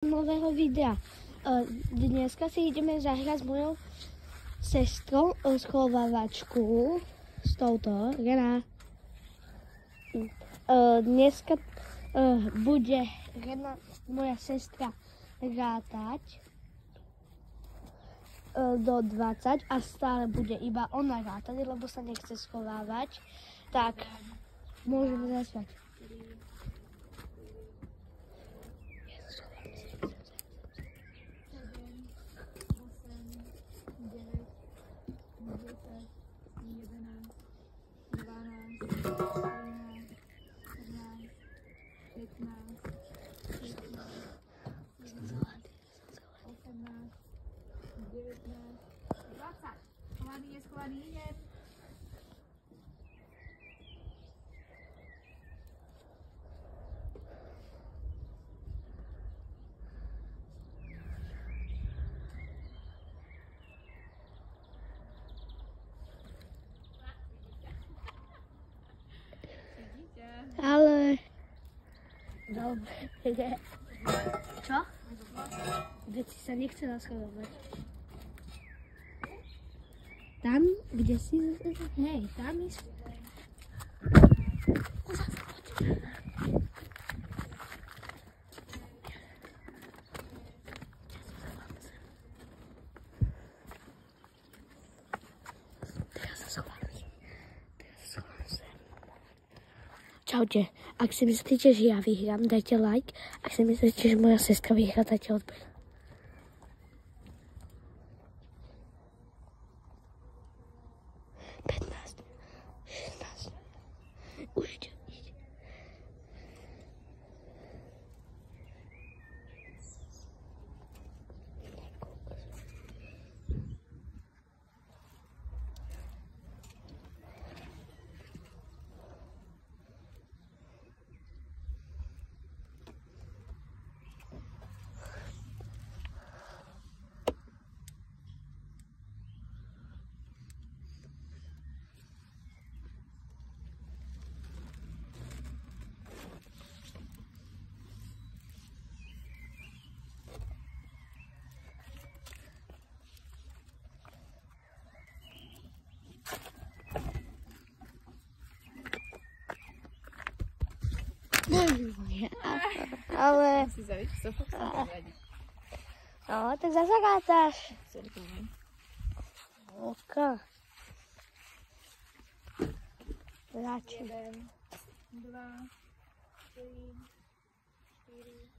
Nového videa. Dneska si ideme zahrať s mojou sestrou schovávačku s touto. Rena. Dneska bude Rena, moja sestra, rátať do 20 a stále bude iba ona rátať, lebo sa nechce schovávať. Tak, môžeme zaspať. Schovaný, idem. Ale... Dobre. Čo? Veď si sa nechcela schovávať. Tam, kde si... Hej, tam je... Čaute. Ak si myslíte, že ja vyhrám, dajte like. Ak si myslíte, že moja sestra vyhrá, dajte odber. Už ide. Ale... No, tak zase rátaš. Oka. Radši. 1, 2, 3, 4.